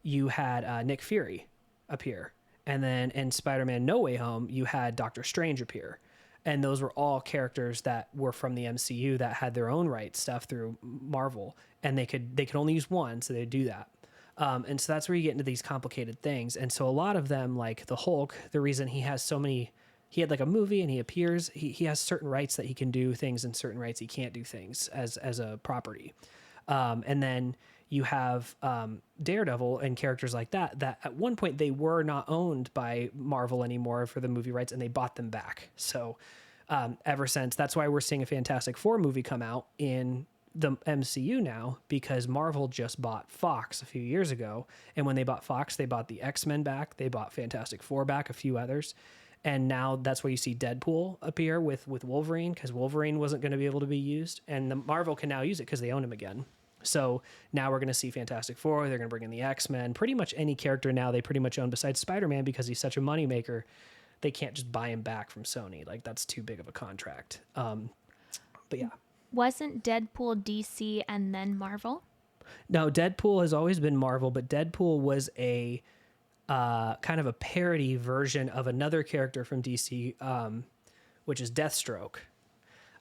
you had Nick Fury appear. And then in Spider-Man No Way Home, you had Doctor Strange appear. And those were all characters that were from the MCU that had their own rights stuff through Marvel. And they could only use one, so they'd do that. And so that's where you get into these complicated things. And so a lot of them, like the Hulk, the reason he has so many... He had like a movie and he appears, he has certain rights that he can do things and certain rights he can't do things as a property. And then you have Daredevil and characters like that at one point they were not owned by Marvel anymore for the movie rights, and they bought them back. So ever since, that's why we're seeing a Fantastic Four movie come out in the MCU now because Marvel just bought Fox a few years ago. And when they bought Fox, they bought the X-Men back. They bought Fantastic Four back, a few others. And now that's where you see Deadpool appear with Wolverine, because Wolverine wasn't going to be able to be used. And the Marvel can now use it because they own him again. So now we're going to see Fantastic Four. They're going to bring in the X-Men. Pretty much any character now they pretty much own besides Spider-Man, because he's such a moneymaker. They can't just buy him back from Sony. Like, that's too big of a contract. But yeah. Wasn't Deadpool DC and then Marvel? No, Deadpool has always been Marvel, but Deadpool was a kind of a parody version of another character from DC, which is Deathstroke.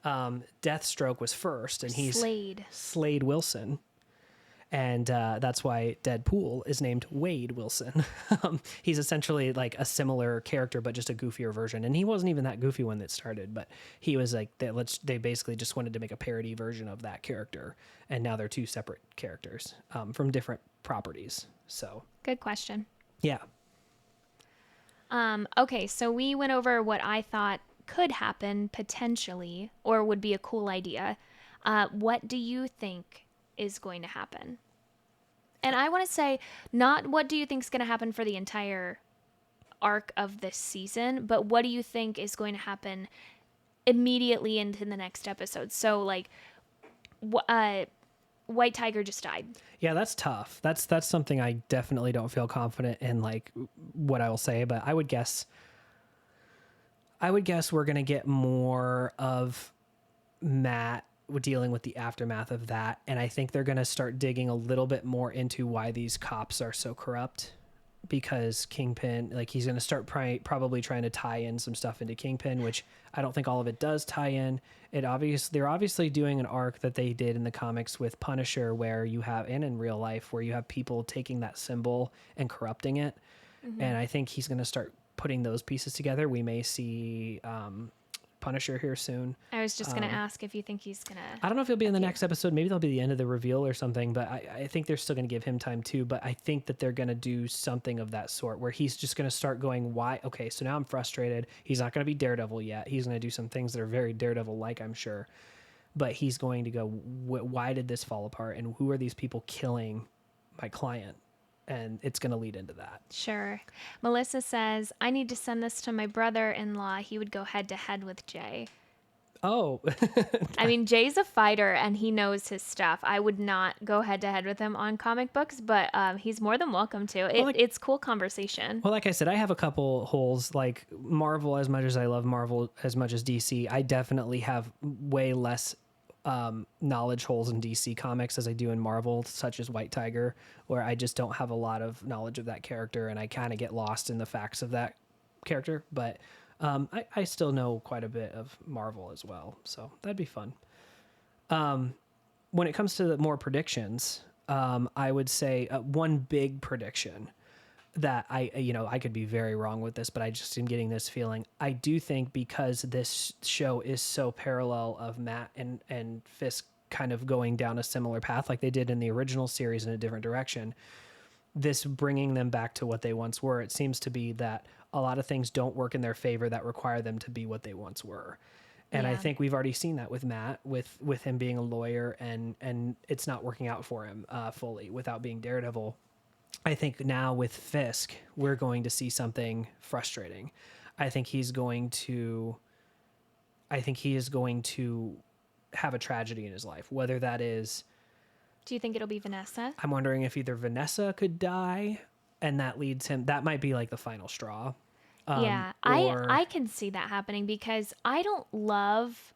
Deathstroke was first, and he's Slade Wilson. And that's why Deadpool is named Wade Wilson. He's essentially like a similar character, but just a goofier version. And he wasn't even that goofy when it started, but he was like, they basically just wanted to make a parody version of that character. And now they're two separate characters from different properties. So good question. Yeah. Okay, so we went over what I thought could happen potentially, or would be a cool idea. What do you think is going to happen? And I want to say, not what do you think is going to happen for the entire arc of this season, but what do you think is going to happen immediately into the next episode? So, like, White Tiger just died. Yeah, that's tough. That's something I definitely don't feel confident in, like, what I will say, but I would guess we're going to get more of Matt dealing with the aftermath of that. And I think they're going to start digging a little bit more into why these cops are so corrupt, because Kingpin, like, he's going to start probably trying to tie in some stuff into Kingpin, which I don't think all of it does tie in. They're obviously doing an arc that they did in the comics with Punisher, where you have, and in real life, where you have people taking that symbol and corrupting it. Mm-hmm. And I think he's going to start putting those pieces together. We may see Punisher here soon. I was just going to ask if you think he's going to... I don't know if he'll be in the next episode. Maybe that'll be the end of the reveal or something, but I think they're still going to give him time too. But I think that they're going to do something of that sort, where he's just going to start going, why? Okay, so now I'm frustrated. He's not going to be Daredevil yet. He's going to do some things that are very Daredevil-like, I'm sure. But he's going to go, why did this fall apart? And who are these people killing my client? And it's going to lead into that. Sure. Melissa says, I need to send this to my brother-in-law. He would go head-to-head with Jay. Oh. I mean, Jay's a fighter, and he knows his stuff. I would not go head-to-head with him on comic books, but he's more than welcome to. It's cool conversation. Well, like I said, I have a couple holes. Like Marvel, as much as I love Marvel, as much as DC, I definitely have way less knowledge holes in DC comics as I do in Marvel, such as White Tiger, where I just don't have a lot of knowledge of that character, and I kind of get lost in the facts of that character. But I still know quite a bit of Marvel as well, so that'd be fun. When it comes to the more predictions, I would say one big prediction that I could be very wrong with this, but I just am getting this feeling. I do think, because this show is so parallel of Matt and Fisk kind of going down a similar path like they did in the original series in a different direction, this bringing them back to what they once were. It seems to be that a lot of things don't work in their favor that require them to be what they once were. And I think we've already seen that with Matt, with him being a lawyer, and it's not working out for him fully without being Daredevil. I think now with Fisk, we're going to see something frustrating. I think he is going to have a tragedy in his life, whether that is... Do you think it'll be Vanessa? I'm wondering if either Vanessa could die, and that leads him... That might be like the final straw. I can see that happening, because I don't love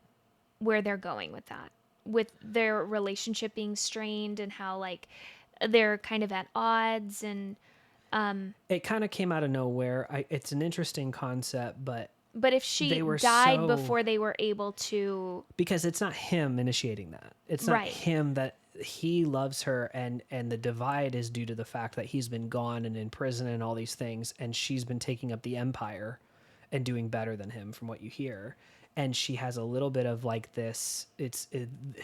where they're going with that. With their relationship being strained, and how, like, they're kind of at odds, and it kind of came out of nowhere. It's an interesting concept, but if she died before they were able to, because it's not him initiating that. It's not him that he loves her, and the divide is due to the fact that he's been gone and in prison and all these things, and she's been taking up the empire and doing better than him, from what you hear. And she has a little bit of like this,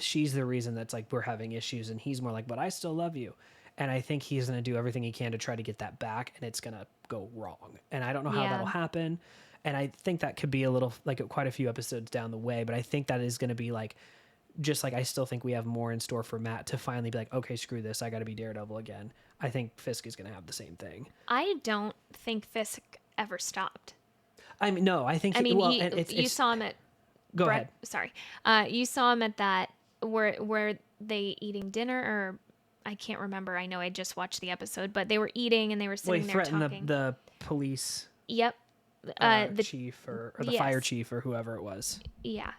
she's the reason that's like, we're having issues, and he's more like, but I still love you. And I think he's going to do everything he can to try to get that back, and it's going to go wrong. And I don't know how that'll happen. And I think that could be a little, like, quite a few episodes down the way, but I think that is going to be like, just like I still think we have more in store for Matt to finally be like, okay, screw this, I got to be Daredevil again. I think Fisk is going to have the same thing. I don't think Fisk ever stopped. I mean, no, I think. I mean, well, you saw him at. Go ahead. Sorry, you saw him at that where they eating dinner, or I can't remember. I know I just watched the episode, but they were eating and they were sitting there talking. Threatened the police. Yep. The chief or the fire chief or whoever it was. Yeah.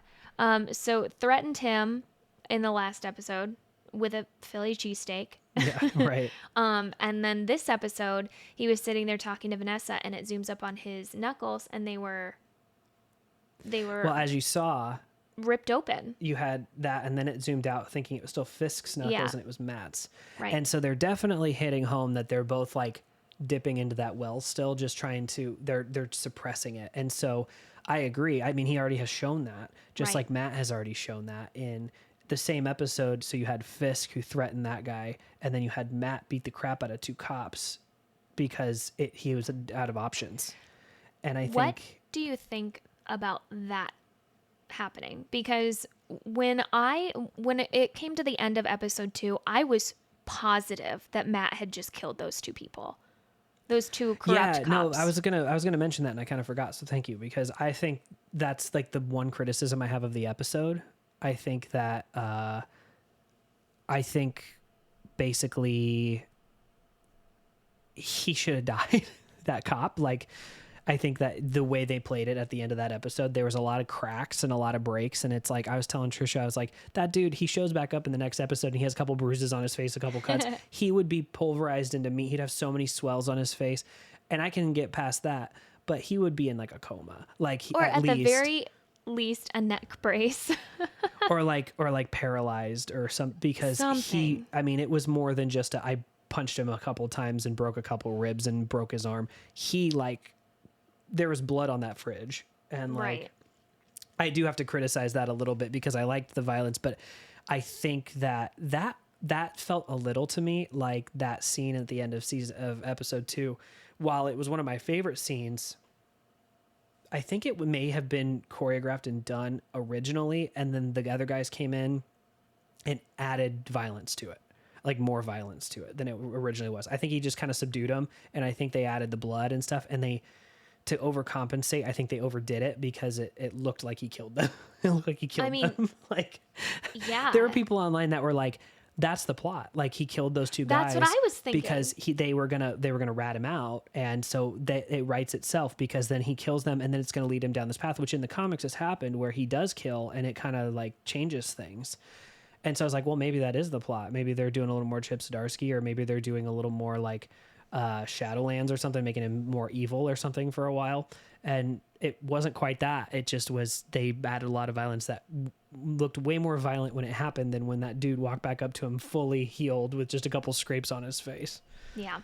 So threatened him in the last episode with a Philly cheesesteak. Yeah, right. And then this episode, he was sitting there talking to Vanessa, and it zooms up on his knuckles, and they were well, as you saw, ripped open. You had that, and then it zoomed out, thinking it was still Fisk's knuckles, and it was Matt's. Right. And so they're definitely hitting home that they're both like dipping into that well still, just trying to. They're suppressing it, and so I agree. I mean, he already has shown that, just like Matt has already shown that in the same episode. So you had Fisk who threatened that guy, and then you had Matt beat the crap out of two cops because he was out of options. And I think. What do you think about that happening? Because when it came to the end of episode 2, I was positive that Matt had just killed those two people. Those two corrupt cops. No, I was gonna mention that, and I kind of forgot. So thank you, because I think that's like the one criticism I have of the episode. I think that basically he should have died. That cop, like, I think that the way they played it at the end of that episode, there was a lot of cracks and a lot of breaks. And it's like, I was telling Trisha, I was like, that dude, he shows back up in the next episode and he has a couple bruises on his face, a couple cuts. He would be pulverized into meat. He'd have so many swells on his face. And I can get past that, but he would be in like a coma. Like, or at the very least a neck brace. or like paralyzed or something, because something. It was more than just I punched him a couple times and broke a couple ribs and broke his arm. There was blood on that fridge, and I do have to criticize that a little bit because I liked the violence, but I think that felt a little to me like that scene at the end of episode 2. While it was one of my favorite scenes, I think it may have been choreographed and done originally, and then the other guys came in and added violence to it, like more violence to it than it originally was. I think he just kind of subdued them, and I think they added the blood and stuff, and to overcompensate, I think they overdid it because it looked like he killed them. It looked like he killed them. Like, yeah, there were people online that were like, "That's the plot. Like, he killed those two guys." That's what I was thinking, because they were gonna rat him out, and so it writes itself because then he kills them, and then it's gonna lead him down this path, which in the comics has happened where he does kill, and it kind of like changes things. And so I was like, well, maybe that is the plot. Maybe they're doing a little more Chip Zdarsky, or maybe they're doing a little more like Shadowlands or something, making him more evil or something for a while. And it wasn't quite that. It just was, they added a lot of violence that looked way more violent when it happened than when that dude walked back up to him fully healed with just a couple scrapes on his face. Yeah.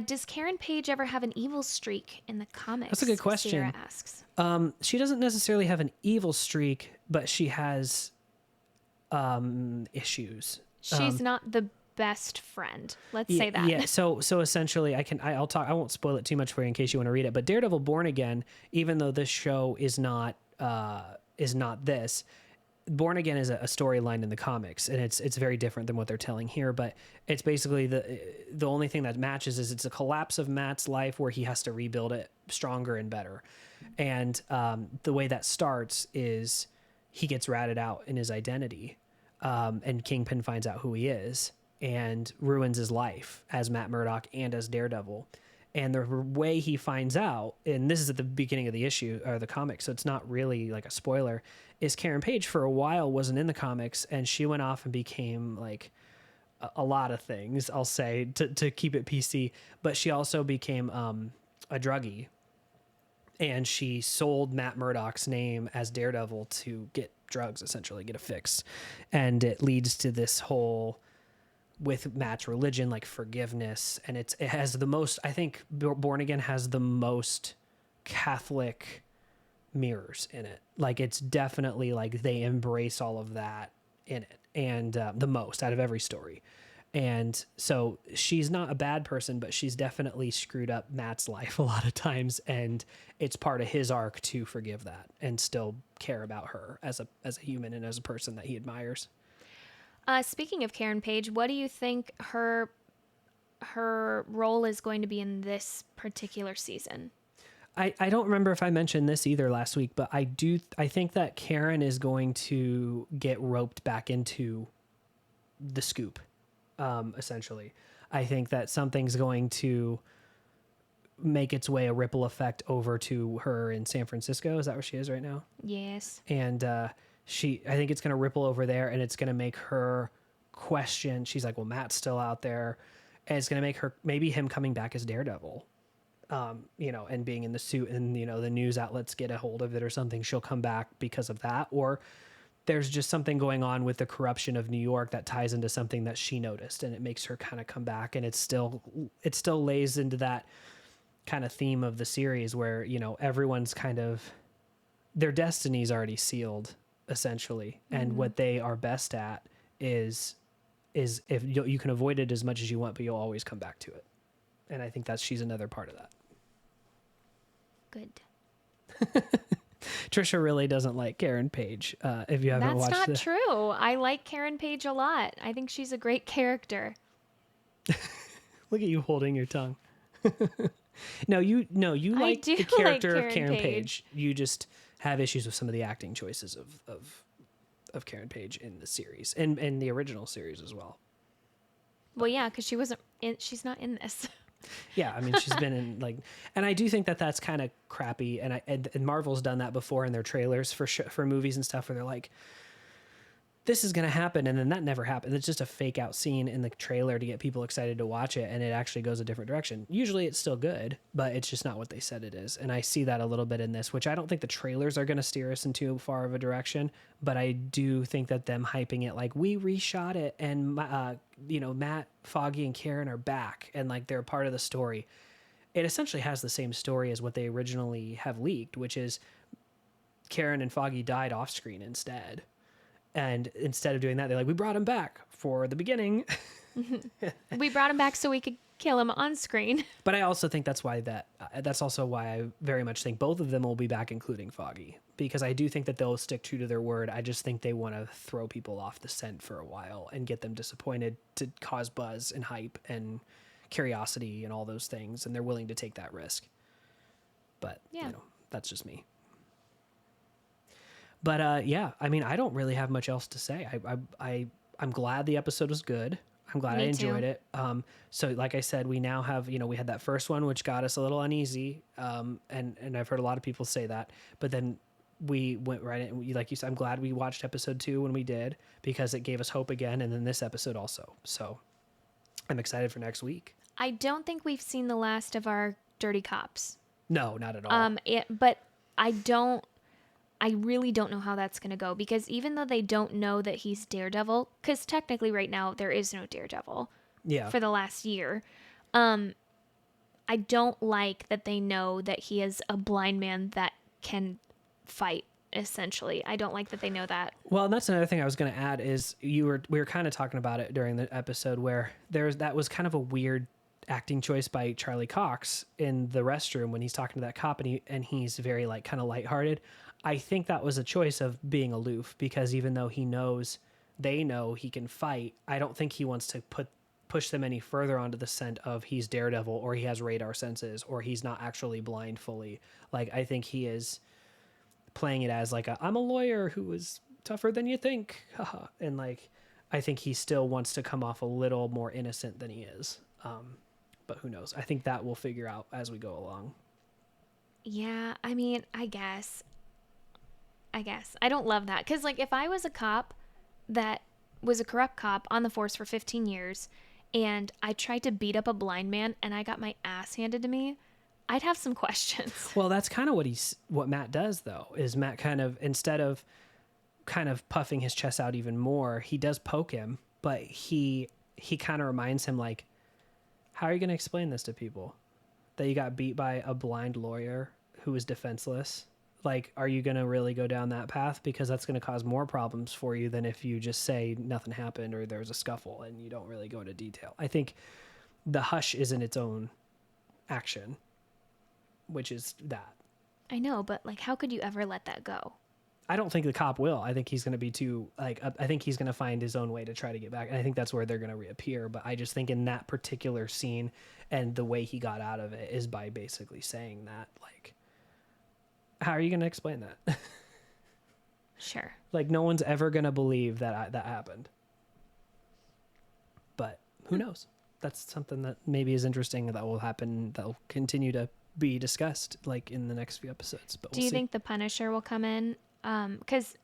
Does Karen Page ever have an evil streak in the comics? That's a good question. Sarah asks. She doesn't necessarily have an evil streak, but she has issues. She's not the best friend. Let's say that. Yeah. So essentially, I'll talk. I won't spoil it too much for you in case you want to read it. But Daredevil Born Again, even though this show is not this, Born Again is a storyline in the comics, and it's very different than what they're telling here. But it's basically the only thing that matches is it's a collapse of Matt's life where he has to rebuild it stronger and better. And the way that starts is he gets ratted out in his identity, and Kingpin finds out who he is and ruins his life as Matt Murdock and as Daredevil. And the way he finds out, and this is at the beginning of the issue or the comic, so it's not really like a spoiler, is Karen Page for a while wasn't in the comics, and she went off and became like a lot of things, I'll say, to keep it PC. But she also became a druggie, and she sold Matt Murdock's name as Daredevil to get drugs, essentially, get a fix. And it leads to this whole, with Matt's religion, like forgiveness. And it has the most, I think Born Again has the most Catholic mirrors in it. Like, it's definitely like they embrace all of that in it, and the most out of every story. And so she's not a bad person, but she's definitely screwed up Matt's life a lot of times. And it's part of his arc to forgive that and still care about her as a human and as a person that he admires. Speaking of Karen Page, what do you think her role is going to be in this particular season? I don't remember if I mentioned this either last week, but I think that Karen is going to get roped back into the scoop, essentially. I think that something's going to make its way, a ripple effect over to her in San Francisco. Is that where she is right now? Yes. And I think it's going to ripple over there, and it's going to make her question. She's like, well, Matt's still out there. And it's going to make her, maybe him coming back as Daredevil, and being in the suit, and, the news outlets get a hold of it or something. She'll come back because of that. Or there's just something going on with the corruption of New York that ties into something that she noticed, and it makes her kind of come back. And it still lays into that kind of theme of the series where, everyone's kind of, their destiny's already sealed, essentially. Mm-hmm. And what they are best at is if you can avoid it as much as you want, but you'll always come back to it. And I think she's another part of that. Good. Trisha really doesn't like Karen Page. If you haven't watched it. That's not true. I like Karen Page a lot. I think she's a great character. Look at you holding your tongue. No, you like the character of Karen Page. You just have issues with some of the acting choices of Karen Page in the series and the original series as well. Well, yeah, because she's not in this. Yeah, I mean, she's been in and I do think that that's kind of crappy. And Marvel's done that before in their trailers for movies and stuff, where they're like, this is going to happen, and then that never happened. It's just a fake out scene in the trailer to get people excited to watch it, and it actually goes a different direction. Usually it's still good, but it's just not what they said it is. And I see that a little bit in this, which I don't think the trailers are going to steer us in too far of a direction, but I do think that them hyping it like, we reshot it, and Matt, Foggy, and Karen are back, and they're part of the story. It essentially has the same story as what they originally have leaked, which is Karen and Foggy died off screen instead. And instead of doing that, they're like, we brought him back for the beginning. We brought him back so we could kill him on screen. But I also think that's also why I very much think both of them will be back, including Foggy, because I do think that they'll stick true to their word. I just think they want to throw people off the scent for a while and get them disappointed to cause buzz and hype and curiosity and all those things. And they're willing to take that risk. But, that's just me. But I mean, I don't really have much else to say. I'm glad the episode was good. I'm glad I enjoyed it. So like I said, we now have, we had that first one, which got us a little uneasy. And I've heard a lot of people say that, but then we went right in, like you said, I'm glad we watched episode 2 when we did, because it gave us hope again. And then this episode also. So I'm excited for next week. I don't think we've seen the last of our dirty cops. No, not at all. But I really don't know how that's going to go, because even though they don't know that he's Daredevil, because technically right now there is no Daredevil for the last year, I don't like that they know that he is a blind man that can fight, essentially. I don't like that they know that. Well, and that's another thing I was going to add is we were kind of talking about it during the episode where that was kind of a weird acting choice by Charlie Cox in the restroom when he's talking to that cop, and he's very kind of lighthearted. I think that was a choice of being aloof, because even though they know he can fight, I don't think he wants to push them any further onto the scent of he's Daredevil, or he has radar senses, or he's not actually blind fully. I think he is playing it as I'm a lawyer who is tougher than you think. And I think he still wants to come off a little more innocent than he is. But who knows? I think that we'll figure out as we go along. Yeah, I mean, I guess. I don't love that. Because, if I was a cop that was a corrupt cop on the force for 15 years and I tried to beat up a blind man and I got my ass handed to me, I'd have some questions. Well, that's kind of what Matt does, though, is Matt kind of, instead of kind of puffing his chest out even more, he does poke him, but he kind of reminds him, how are you going to explain this to people? That you got beat by a blind lawyer who was defenseless? Like, are you going to really go down that path? Because that's going to cause more problems for you than if you just say nothing happened or there's a scuffle and you don't really go into detail. I think the hush isn't its own action, which is that. I know, but like, how could you ever let that go? I don't think the cop will. I think he's going to be too, like, I think he's going to find his own way to try to get back. And I think that's where they're going to reappear. But I just think in that particular scene and the way he got out of it is by basically saying that, like, how are you going to explain that? Sure. Like, no one's ever going to believe that that happened. But who knows? That's something that maybe is interesting that will happen, that will continue to be discussed, like, in the next few episodes. But Do you think the Punisher will come in? Because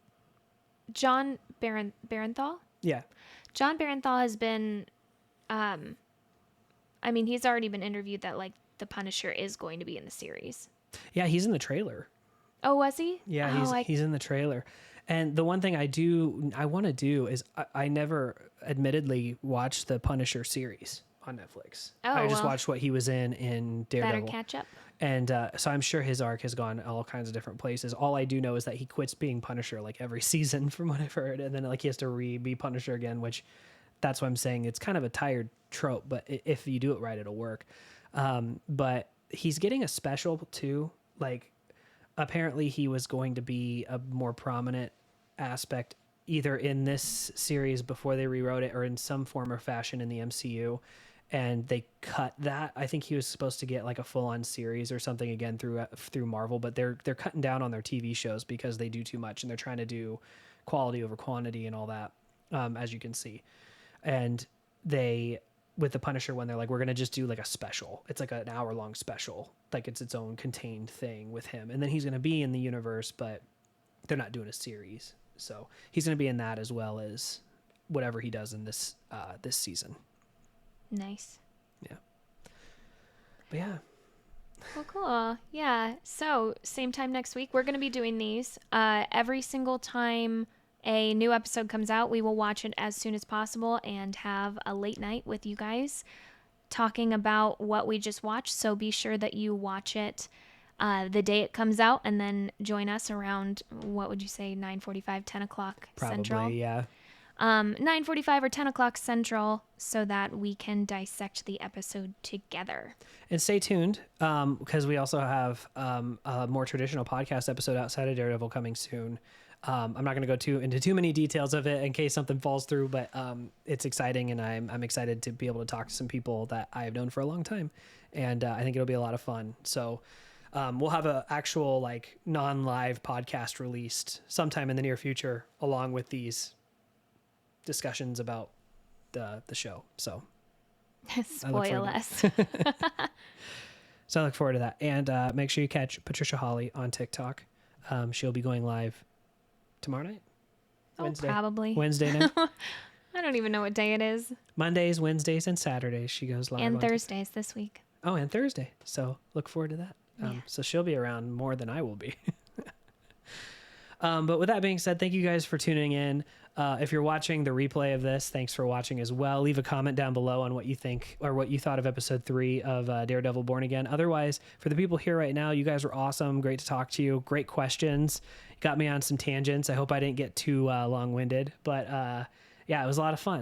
John Barenthal? Yeah. John Barenthal has been, I mean, he's already been interviewed that, like, the Punisher is going to be in the series. Yeah, he's in the trailer. Oh, was he? Yeah, he's in the trailer. And the one thing I want to do is I never admittedly watched the Punisher series on Netflix. Oh, I just watched what he was in Daredevil. Better catch up. And so I'm sure his arc has gone all kinds of different places. All I do know is that he quits being Punisher like every season from what I've heard. And then like he has to be Punisher again, which that's what I'm saying. It's kind of a tired trope, but if you do it right, it'll work. But he's getting a special too. Like apparently he was going to be a more prominent aspect either in this series before they rewrote it or in some form or fashion in the MCU. And they cut that. I think he was supposed to get like a full-on series or something again through Marvel, but they're cutting down on their TV shows because they do too much and they're trying to do quality over quantity and all that, as you can see. And they, with the Punisher one, they're like, we're gonna just do like a special. It's like an hour-long special, like it's its own contained thing with him. And then he's gonna be in the universe, but they're not doing a series, so he's gonna be in that as well as whatever he does in this season. Nice. Yeah. But yeah. Well, cool. Yeah. So same time next week, we're going to be doing these. Every single time a new episode comes out, we will watch it as soon as possible and have a late night with you guys talking about what we just watched. So be sure that you watch it the day it comes out and then join us around, what would you say, 9:45, 10 o'clock Central? Probably, yeah. 9:45 or 10 o'clock Central so that we can dissect the episode together. And stay tuned because we also have a more traditional podcast episode outside of Daredevil coming soon. I'm not going to go into too many details of it in case something falls through, but it's exciting and I'm excited to be able to talk to some people that I have known for a long time. And I think it'll be a lot of fun. So we'll have an actual like non-live podcast released sometime in the near future along with these discussions about the show. So Spoil us. So I look forward to that. And make sure you catch Patricia Holly on TikTok. She'll be going live tomorrow night. Wednesday. Probably. Wednesday night. I don't even know what day it is. Mondays, Wednesdays, and Saturdays she goes live. And on Thursdays this week. Oh, and Thursday. So look forward to that. Yeah. So she'll be around more than I will be. But with that being said, thank you guys for tuning in. If you're watching the replay of this, thanks for watching as well. Leave a comment down below on what you think or what you thought of episode 3 of Daredevil Born Again. Otherwise, for the people here right now, you guys were awesome. Great to talk to you. Great questions. Got me on some tangents. I hope I didn't get too long-winded. But yeah, it was a lot of fun.